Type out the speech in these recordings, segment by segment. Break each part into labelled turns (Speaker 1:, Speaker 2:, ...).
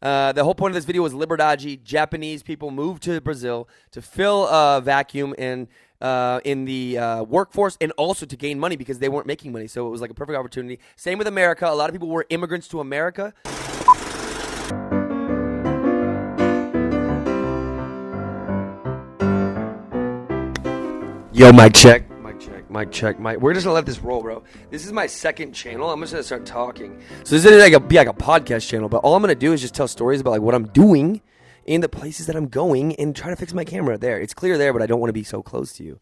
Speaker 1: The whole point of this video was Liberdade. Japanese people moved to Brazil to fill a vacuum in the workforce and also to gain money because they weren't making money. So it was like a perfect opportunity. Same with America. A lot of people were immigrants to America. Yo, mic check. Mic check. We're just gonna let this roll, bro. This is my second channel. I'm just gonna start talking. So this is be like a podcast channel, but all I'm gonna do is just tell stories about like what I'm doing in the places that I'm going and try to fix my camera there. It's clear there, but I don't want to be so close to you.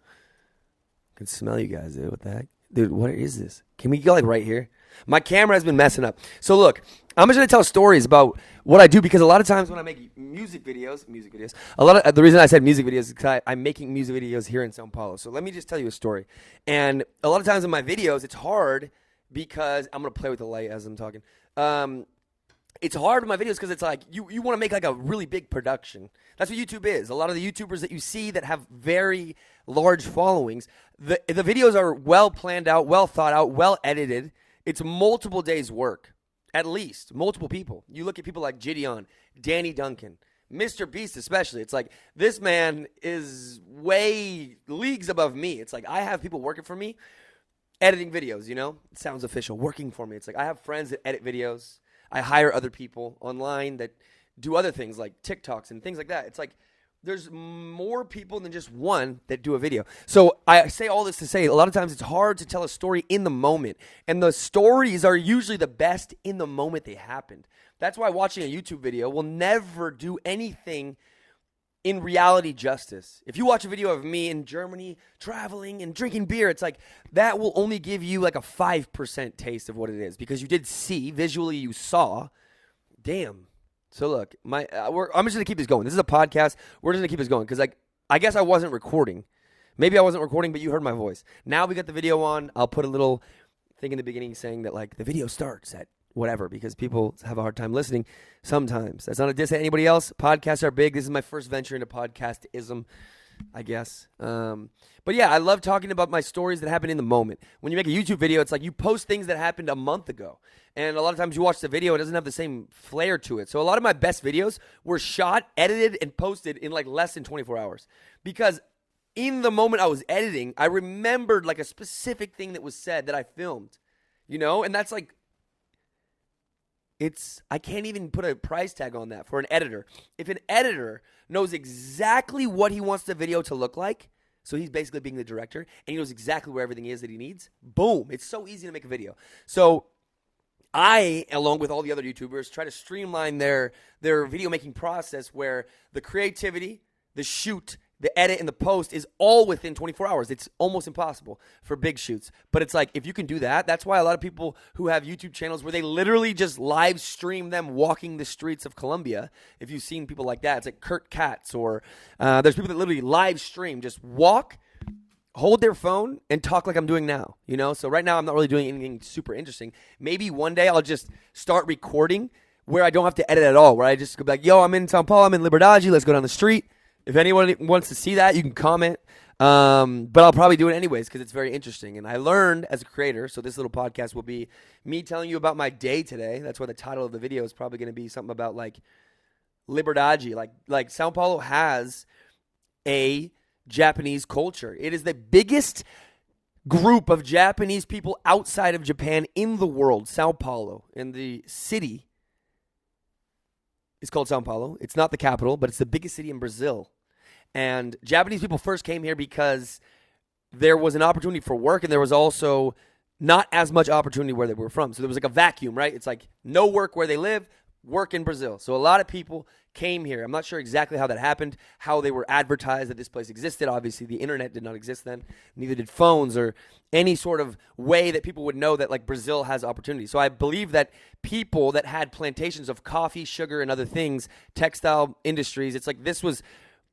Speaker 1: I can smell you guys, dude. What the heck? Dude, what is this? Can we go like right here? My camera has been messing up. So look, I'm just going to tell stories about what I do because a lot of times when I make music videos, the reason I said music videos is because I'm making music videos here in Sao Paulo. So let me just tell you a story. And a lot of times in my videos, it's hard because I'm going to play with the light as I'm talking. It's hard with my videos because it's like you want to make like a really big production. That's what YouTube is. A lot of the YouTubers that you see that have very large followings, the videos are well planned out, well thought out, well edited. It's multiple days' work, at least. Multiple people. You look at people like Gideon, Danny Duncan, Mr. Beast especially. It's like this man is way leagues above me. It's like I have people working for me, editing videos, you know? It sounds official, working for me. It's like I have friends that edit videos. I hire other people online that do other things like TikToks and things like that. It's like there's more people than just one that do a video. So I say all this to say a lot of times it's hard to tell a story in the moment. And the stories are usually the best in the moment they happened. That's why watching a YouTube video will never do anything in reality justice. If you watch a video of me in Germany traveling and drinking beer, it's like that will only give you like a 5% taste of what it is because you did see, visually you saw. Damn. So look, I'm just going to keep this going. This is a podcast. We're just going to keep this going because I guess I wasn't recording. Maybe I wasn't recording, but you heard my voice. Now we got the video on. I'll put a little thing in the beginning saying that like the video starts at whatever because people have a hard time listening sometimes. That's not a diss at anybody else. Podcasts are big. This is my first venture into podcastism, I guess. But yeah, I love talking about my stories that happen in the moment. When you make a YouTube video, it's like you post things that happened a month ago. And a lot of times you watch the video, it doesn't have the same flair to it. So a lot of my best videos were shot, edited, and posted in like less than 24 hours. Because in the moment I was editing, I remembered like a specific thing that was said that I filmed. You know? And that's like, I can't even put a price tag on that for an editor. If an editor knows exactly what he wants the video to look like, so he's basically being the director, and he knows exactly where everything is that he needs, boom, it's so easy to make a video. So I, along with all the other YouTubers, try to streamline their video making process where the creativity, the shoot, the edit, and the post is all within 24 hours. It's almost impossible for big shoots. But it's like, if you can do that, that's why a lot of people who have YouTube channels where they literally just live stream them walking the streets of Colombia. If you've seen people like that, it's like Kurt Katz or there's people that literally live stream, just walk, hold their phone, and talk like I'm doing now, you know? So right now I'm not really doing anything super interesting. Maybe one day I'll just start recording where I don't have to edit at all, where I just go like, yo, I'm in Sao Paulo, I'm in Liberdade, let's go down the street. If anyone wants to see that, you can comment. But I'll probably do it anyways because it's very interesting. And I learned as a creator, so this little podcast will be me telling you about my day today. That's why the title of the video is probably going to be something about like Liberdade. Like Sao Paulo has a Japanese culture. It is the biggest group of Japanese people outside of Japan in the world, Sao Paulo. And the city is called Sao Paulo. It's not the capital, but it's the biggest city in Brazil. And Japanese people first came here because there was an opportunity for work, and there was also not as much opportunity where they were from. So there was like a vacuum, right? It's like no work where they live, work in Brazil. So a lot of people came here. I'm not sure exactly how that happened, how they were advertised that this place existed. Obviously, the internet did not exist then. Neither did phones or any sort of way that people would know that like Brazil has opportunity. So I believe that people that had plantations of coffee, sugar, and other things, textile industries, it's like this was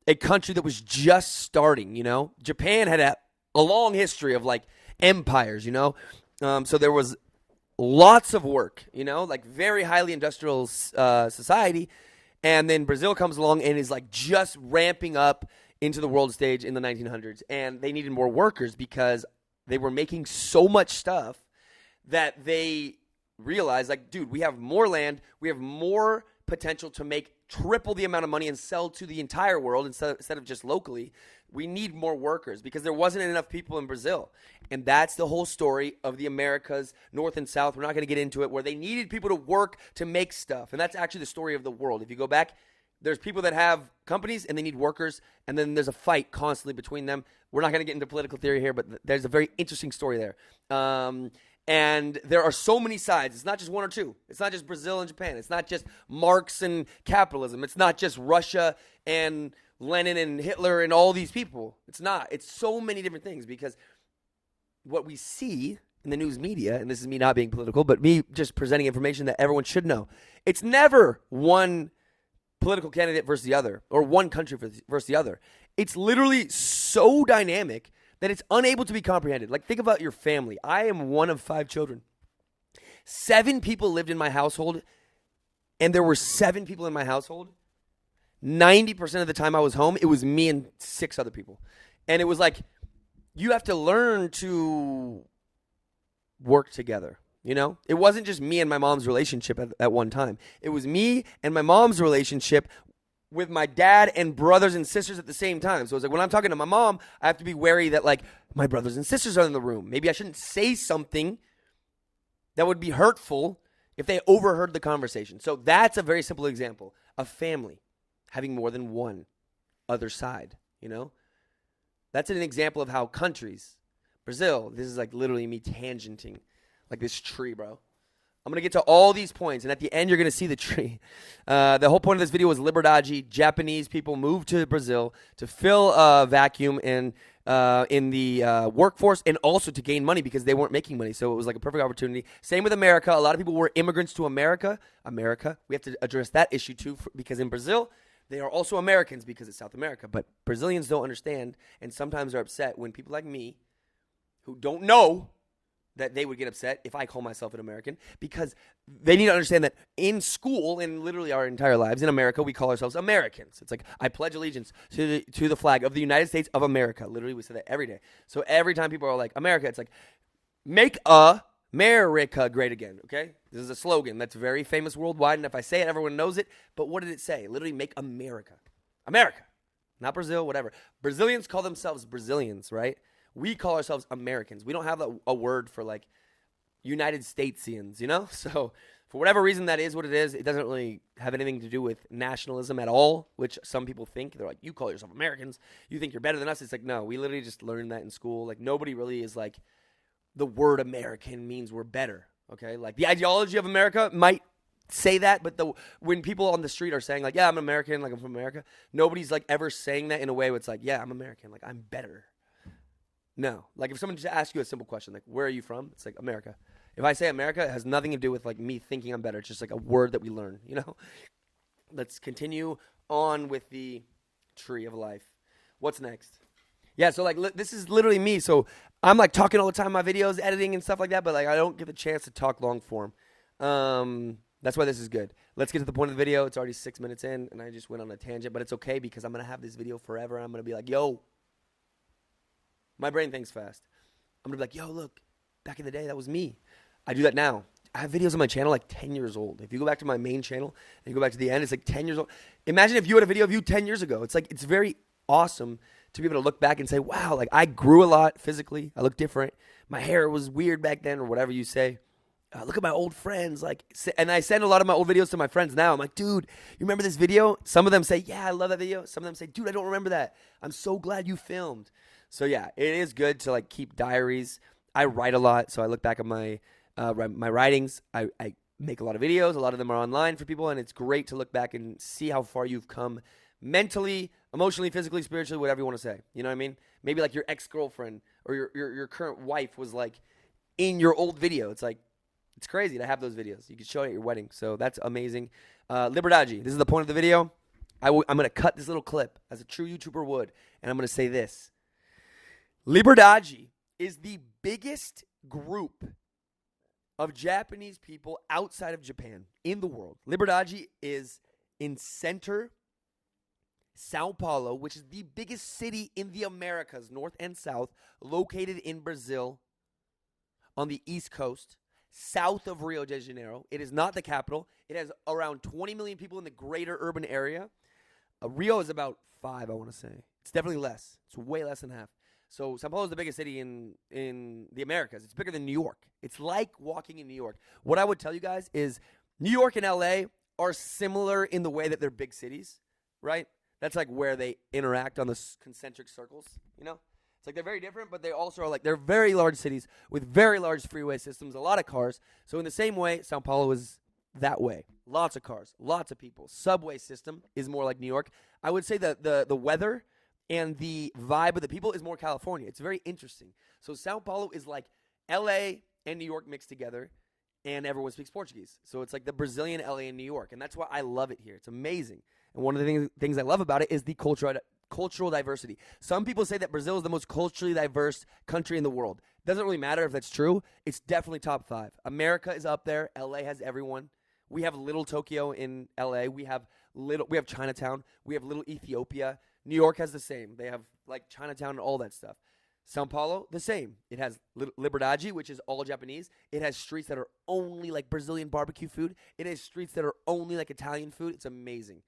Speaker 1: a country that was just starting, you know? Japan had a long history of like empires, you know? So there was lots of work, you know, like very highly industrial society. And then Brazil comes along and is like just ramping up into the world stage in the 1900s. And they needed more workers because they were making so much stuff that they realized like, dude, we have more land, we have more potential to make triple the amount of money and sell to the entire world instead of just locally. We need more workers because there wasn't enough people in Brazil. And that's the whole story of the Americas, North and South. We're not going to get into it, where they needed people to work to make stuff. And that's actually the story of the world. If you go back, there's people that have companies and they need workers, and then there's a fight constantly between them. We're not going to get into political theory here, but there's a very interesting story there. And there are so many sides. It's not just one or two. It's not just Brazil and Japan. It's not just Marx and capitalism. It's not just Russia and Lenin and Hitler and all these people. It's not. It's so many different things, because what we see in the news media, and this is me not being political, but me just presenting information that everyone should know, it's never one political candidate versus the other, or one country versus the other. It's literally so dynamic that it's unable to be comprehended. Like, think about your family. I am one of 5 children. 7 people lived in my household, and there were 7 people in my household. 90% of the time I was home, it was me and 6 other people. And it was like, you have to learn to work together. You know, it wasn't just me and my mom's relationship at one time. It was me and my mom's relationship with my dad and brothers and sisters at the same time. So it's like, when I'm talking to my mom, I have to be wary that, like, my brothers and sisters are in the room. Maybe I shouldn't say something that would be hurtful if they overheard the conversation. So that's a very simple example of family having more than one other side, you know? That's an example of how countries, Brazil, this is like literally me tangenting like this tree, bro. I'm going to get to all these points, and at the end, you're going to see the tree. The whole point of this video was Liberdade. Japanese people moved to Brazil to fill a vacuum in the workforce, and also to gain money because they weren't making money. So it was like a perfect opportunity. Same with America. A lot of people were immigrants to America. We have to address that issue too, because in Brazil, they are also Americans because it's South America. But Brazilians don't understand, and sometimes are upset when people like me, who don't know, that they would get upset if I call myself an American, because they need to understand that in school, and literally our entire lives in America, we call ourselves Americans. It's like, I pledge allegiance to the flag of the United States of America. Literally, we say that every day. So every time people are like, America, it's like, make America great again, okay? This is a slogan that's very famous worldwide, and if I say it, everyone knows it. But what did it say? Literally, make America. America. Not Brazil, whatever. Brazilians call themselves Brazilians, right? We call ourselves Americans. We don't have a word for, like, United Statesians, you know? So for whatever reason that is what it is, it doesn't really have anything to do with nationalism at all, which some people think. They're like, you call yourself Americans. You think you're better than us. It's like, no, we literally just learned that in school. Like, nobody really is like, the word American means we're better, okay? Like, the ideology of America might say that, but when people on the street are saying, like, yeah, I'm American, like, I'm from America, nobody's, like, ever saying that in a way where it's like, yeah, I'm American, like, I'm better. No. Like, if someone just asks you a simple question, like, where are you from? It's like, America. If I say America, it has nothing to do with, like, me thinking I'm better. It's just, like, a word that we learn, you know? Let's continue on with the tree of life. What's next? Yeah, so, like, this is literally me. So I'm, like, talking all the time in my videos, editing and stuff like that, but, like, I don't get the chance to talk long form. That's why this is good. Let's get to the point of the video. It's already 6 minutes in, and I just went on a tangent, but it's okay because I'm going to have this video forever. I'm going to be like, yo. My brain thinks fast. I'm going to be like, yo, look, back in the day, that was me. I do that now. I have videos on my channel like 10 years old. If you go back to my main channel and you go back to the end, it's like 10 years old. Imagine if you had a video of you 10 years ago. It's like, it's very awesome to be able to look back and say, wow, like, I grew a lot physically. I look different. My hair was weird back then, or whatever you say. Look at my old friends. Like, and I send a lot of my old videos to my friends now. I'm like, dude, you remember this video? Some of them say, yeah, I love that video. Some of them say, dude, I don't remember that. I'm so glad you filmed. So yeah, it is good to, like, keep diaries. I write a lot, so I look back at my writings. I make a lot of videos. A lot of them are online for people, and it's great to look back and see how far you've come mentally, emotionally, physically, spiritually, whatever you want to say. You know what I mean? Maybe, like, your ex-girlfriend or your current wife was, like, in your old video. It's like, it's crazy to have those videos. You can show it at your wedding, so that's amazing. Liberdade, this is the point of the video. I'm going to cut this little clip as a true YouTuber would, and I'm going to say this. Liberdade is the biggest group of Japanese people outside of Japan in the world. Liberdade is in center Sao Paulo, which is the biggest city in the Americas, north and south, located in Brazil on the East Coast. south of Rio de Janeiro. It is not the capital. It has around 20 million people in the greater urban area. Rio is about 5, I want to say. It's definitely less. It's way less than half. So Sao Paulo is the biggest city in the Americas. It's bigger than New York. It's like walking in New York. What I would tell you guys is New York and LA are similar in the way that they're big cities, right? That's like where they interact on the concentric circles, you know? It's like they're very different, but they also are like, they're very large cities with very large freeway systems, a lot of cars. So in the same way, Sao Paulo is that way. Lots of cars, lots of people. Subway system is more like New York. I would say that the weather and the vibe of the people is more California. It's very interesting. So Sao Paulo is like LA and New York mixed together, and everyone speaks Portuguese. So it's like the Brazilian LA and New York, and that's why I love it here. It's amazing. And one of the things I love about it is the cultural diversity. Some people say that Brazil is the most culturally diverse country in the world. Doesn't really matter if that's true. It's definitely top 5. America is up there. LA has everyone. We have Little Tokyo in LA. We have Chinatown. We have Little Ethiopia. New York has the same. They have like Chinatown and all that stuff. Sao Paulo, the same. It has Liberdade, which is all Japanese. It has streets that are only like Brazilian barbecue food. It has streets that are only like Italian food. It's amazing.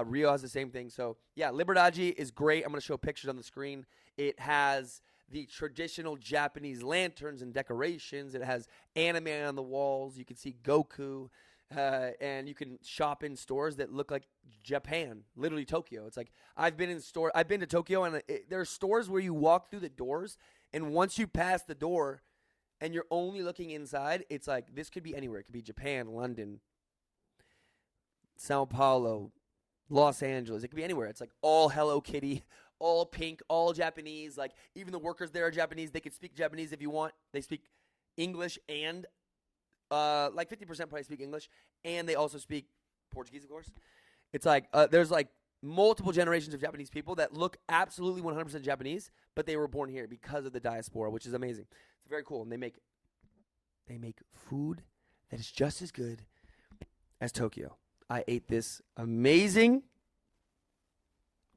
Speaker 1: Rio has the same thing. So, yeah, Liberdade is great. I'm going to show pictures on the screen. It has the traditional Japanese lanterns and decorations. It has anime on the walls. You can see Goku. And you can shop in stores that look like Japan, literally Tokyo. It's like I've been to Tokyo, and there are stores where you walk through the doors, and once you pass the door and you're only looking inside, it's like this could be anywhere. It could be Japan, London, Sao Paulo, Los Angeles. It could be anywhere. It's like all Hello Kitty, all pink, all Japanese. Like even the workers there are Japanese. They can speak Japanese if you want. They speak English and like 50% probably speak English, and they also speak Portuguese, of course. It's like there's like multiple generations of Japanese people that look absolutely 100% Japanese, but they were born here because of the diaspora, which is amazing. It's very cool, and they make food that is just as good as Tokyo. I ate this amazing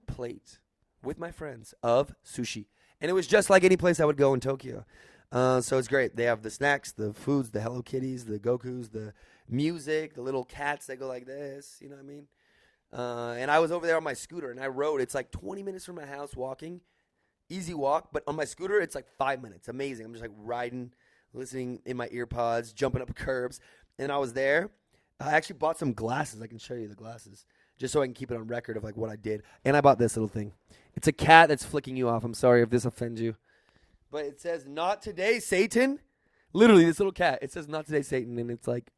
Speaker 1: plate with my friends of sushi, and it was just like any place I would go in Tokyo. So it's great. They have the snacks, the foods, the Hello Kitties, the Gokus, the music, the little cats that go like this. You know what I mean? And I was over there on my scooter, and I rode. It's like 20 minutes from my house walking. Easy walk. But on my scooter, it's like 5 minutes. Amazing. I'm just like riding, listening in my ear pods, jumping up curbs. And I was there. I actually bought some glasses. I can show you the glasses just so I can keep it on record of like what I did. And I bought this little thing. It's a cat that's flicking you off. I'm sorry if this offends you. But it says, "Not today, Satan." Literally, this little cat. It says, "Not today, Satan." And it's like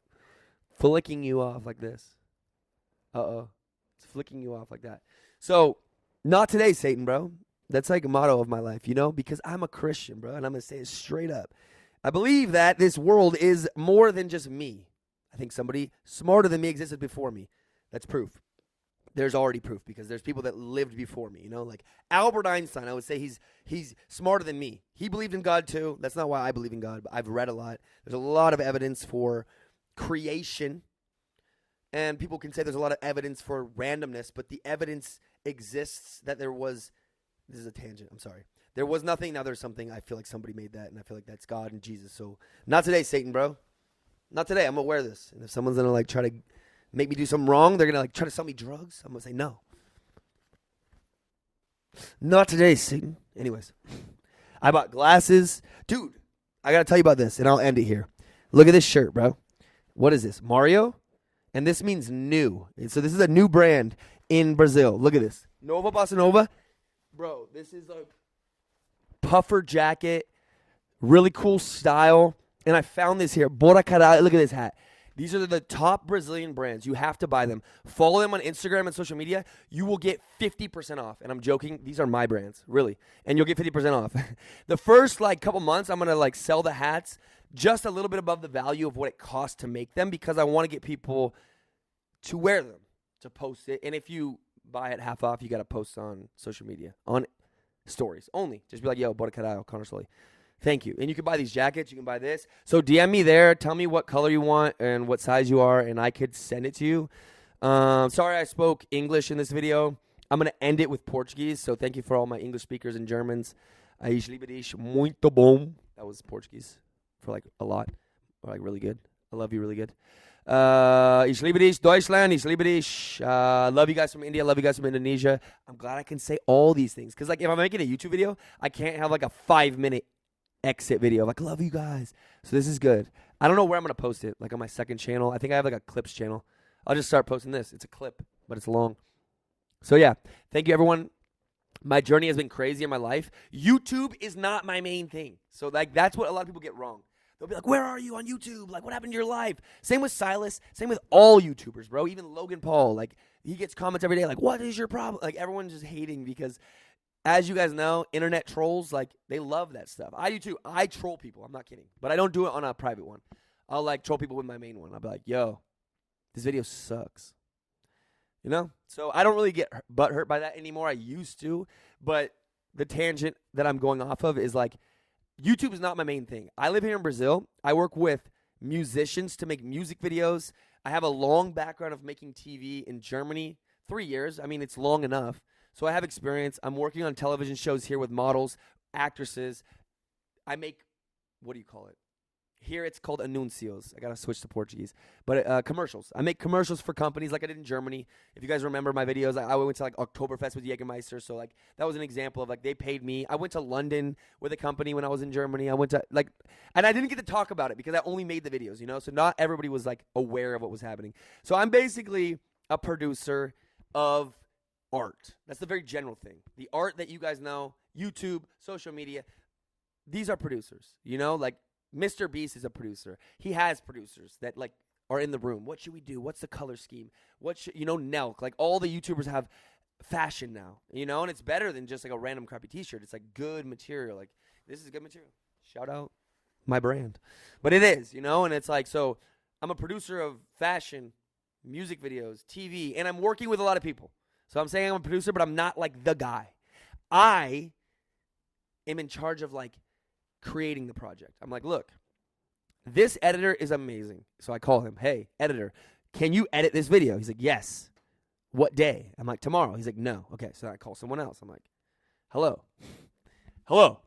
Speaker 1: flicking you off like this. Uh-oh. It's flicking you off like that. So, not today, Satan, bro. That's like a motto of my life, you know? Because I'm a Christian, bro. And I'm going to say it straight up. I believe that this world is more than just me. I think somebody smarter than me existed before me. That's proof. There's already proof because there's people that lived before me, you know, like Albert Einstein. I would say he's smarter than me. He believed in God too. That's not why I believe in God, but I've read a lot. There's a lot of evidence for creation, and people can say there's a lot of evidence for randomness, but the evidence exists that there was. This is a tangent. I'm sorry. There was nothing. Now there's something. I feel like somebody made that, and I feel like that's God and Jesus. So not today, Satan, bro. Not today. I'm gonna wear this, and if someone's gonna like try to make me do something wrong, they're going to like try to sell me drugs, I'm going to say no. Not today, Satan. Anyways, I bought glasses. Dude, I got to tell you about this, and I'll end it here. Look at this shirt, bro. What is this? Mario? And this means new. And so this is a new brand in Brazil. Look at this. Nova Bossa Nova. Bro, this is a puffer jacket. Really cool style. And I found this here. Bora caralho. Look at this hat. These are the top Brazilian brands. You have to buy them. Follow them on Instagram and social media. You will get 50% off. And I'm joking. These are my brands, really. And you'll get 50% off. The first like couple months, I'm going to like sell the hats just a little bit above the value of what it costs to make them because I want to get people to wear them, to post it. And if you buy it half off, you got to post on social media, on stories only. Just be like, yo, bora caralho, Connor Sully. Thank you. And you can buy these jackets. You can buy this. So DM me there. Tell me what color you want and what size you are, and I could send it to you. Sorry I spoke English in this video. I'm going to end it with Portuguese. So thank you for all my English speakers and Germans. Liberdade, muito bom. That was Portuguese for like a lot. Or like really good. I love you really good. Ich liebe dich, Deutschland. Ich liebe dich. Love you guys from India. Love you guys from Indonesia. I'm glad I can say all these things. Because like if I'm making a YouTube video, I can't have like a 5-minute exit video. Like, love you guys. So this is good. I don't know where I'm going to post it. Like on my second channel. I think I have like a clips channel. I'll just start posting this. It's a clip, but it's long. So yeah, thank you everyone. My journey has been crazy in my life. YouTube is not my main thing. So like that's what a lot of people get wrong. They'll be like, where are you on YouTube? Like, what happened to your life? Same with Silas. Same with all YouTubers, bro. Even Logan Paul. Like, he gets comments every day like, what is your problem? Like, everyone's just hating because, as you guys know, internet trolls, like, they love that stuff. I do too. I troll people. I'm not kidding. But I don't do it on a private one. I'll, like, troll people with my main one. I'll be like, yo, this video sucks. You know? So I don't really get butthurt by that anymore. I used to. But the tangent that I'm going off of is, like, YouTube is not my main thing. I live here in Brazil. I work with musicians to make music videos. I have a long background of making TV in Germany, 3 years. I mean, it's long enough. So I have experience. I'm working on television shows here with models, actresses. I make, what do you call it? Here it's called anuncios. I got to switch to Portuguese. But commercials. I make commercials for companies like I did in Germany. If you guys remember my videos, I went to like Oktoberfest with Jägermeister. So like that was an example of like they paid me. I went to London with a company when I was in Germany. I went to like, and I didn't get to talk about it because I only made the videos, you know? So not everybody was like aware of what was happening. So I'm basically a producer of art. That's the very general thing. The art that you guys know, YouTube, social media, these are producers, you know? Like, Mr. Beast is a producer. He has producers that like are in the room. What should we do? What's the color scheme? What should, you know, Nelk, like all the YouTubers have fashion now, you know, and it's better than just like a random crappy t-shirt. It's like good material. Like this is good material. Shout out my brand. But it is, you know, and it's like, so I'm a producer of fashion, music videos, TV, and I'm working with a lot of people. So I'm saying I'm a producer, but I'm not like the guy. I am in charge of like creating the project. I'm like, look, this editor is amazing. So I call him, hey, editor, can you edit this video? He's like, yes. What day? I'm like, tomorrow. He's like, no. Okay, so I call someone else. I'm like, hello. Hello.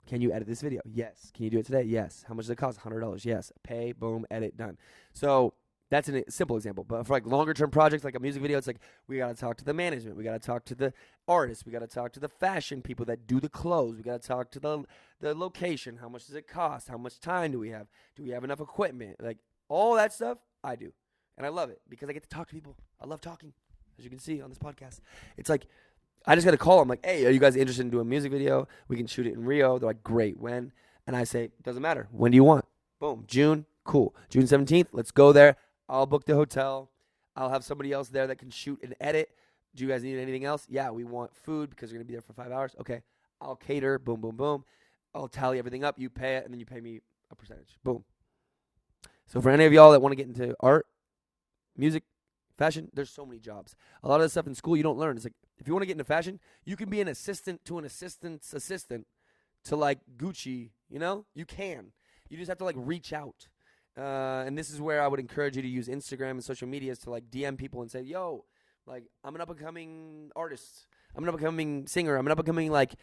Speaker 1: Can you edit this video? Yes. Can you do it today? Yes. How much does it cost? $100. Yes. Pay, boom, edit, done. So that's a simple example. But for like longer term projects, like a music video, it's like we got to talk to the management. We got to talk to the artists. We got to talk to the fashion people that do the clothes. We got to talk to the location. How much does it cost? How much time do we have? Do we have enough equipment? Like all that stuff, I do. And I love it because I get to talk to people. I love talking, as you can see on this podcast. It's like I just got to call them like, hey, are you guys interested in doing a music video? We can shoot it in Rio. They're like, great. When? And I say, doesn't matter. When do you want? Boom. June. Cool. June 17th. Let's go there. I'll book the hotel. I'll have somebody else there that can shoot and edit. Do you guys need anything else? Yeah, we want food because you're going to be there for 5 hours. Okay. I'll cater. Boom, boom, boom. I'll tally everything up. You pay it, and then you pay me a percentage. Boom. So for any of y'all that want to get into art, music, fashion, there's so many jobs. A lot of the stuff in school you don't learn. It's like if you want to get into fashion, you can be an assistant to an assistant's assistant to like Gucci, you know? You can. You just have to like reach out. And this is where I would encourage you to use Instagram and social medias to like DM people and say, yo, like I'm an up-and-coming artist. I'm an up-and-coming singer. I'm an up-and-coming like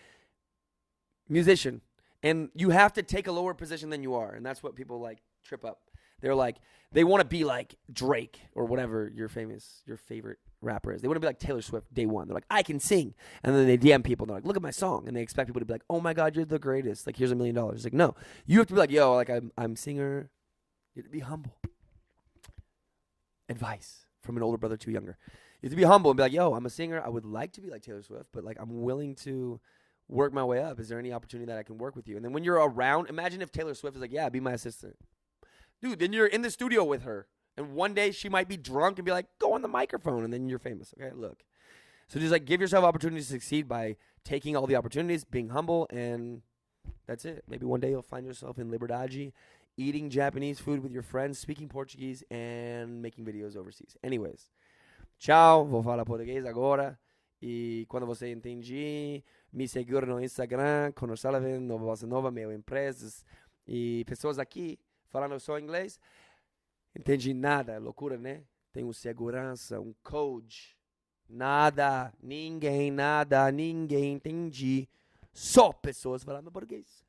Speaker 1: musician. And you have to take a lower position than you are. And that's what people like trip up. They're like, they want to be like Drake or whatever your favorite rapper is. They want to be like Taylor Swift day one. They're like, I can sing. And then they DM people and they're like, look at my song. And they expect people to be like, oh my God, you're the greatest. Like, here's $1 million. It's like, no, you have to be like, yo, like I'm singer. You have to be humble. Advice from an older brother to a younger. You have to be humble and be like, yo, I'm a singer. I would like to be like Taylor Swift, but like I'm willing to work my way up. Is there any opportunity that I can work with you? And then when you're around, imagine if Taylor Swift is like, yeah, be my assistant. Dude, then you're in the studio with her. And one day she might be drunk and be like, go on the microphone. And then you're famous. Okay, look. So just like give yourself opportunities to succeed by taking all the opportunities, being humble, and that's it. Maybe one day you'll find yourself in Liberdade, eating Japanese food with your friends, speaking Portuguese, and making videos overseas. Anyways, tchau. Vou falar português agora. E quando você entende, me seguir no Instagram, Conor Sullivan, Nova Bossa Nova, meu empresas. E pessoas aqui falando só inglês. Entendi nada, loucura, né? Tenho segurança, coach. Nada, ninguém entendi. Só pessoas falando português.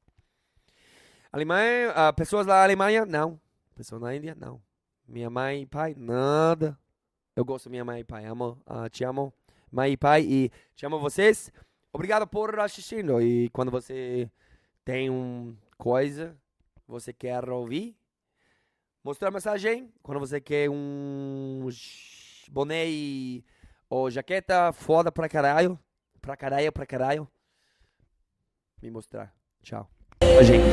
Speaker 1: Alemanha, pessoas da Alemanha, não. Pessoas na Índia, não. Minha mãe e pai, nada. Eu gosto da minha mãe e pai, amo, te amo, mãe e pai, e te amo vocês. Obrigado por assistindo. E quando você tem coisa, você quer ouvir, mostrar mensagem. Quando você quer boné ou jaqueta foda pra caralho, me mostrar. Tchau. Gente,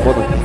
Speaker 1: boa noite.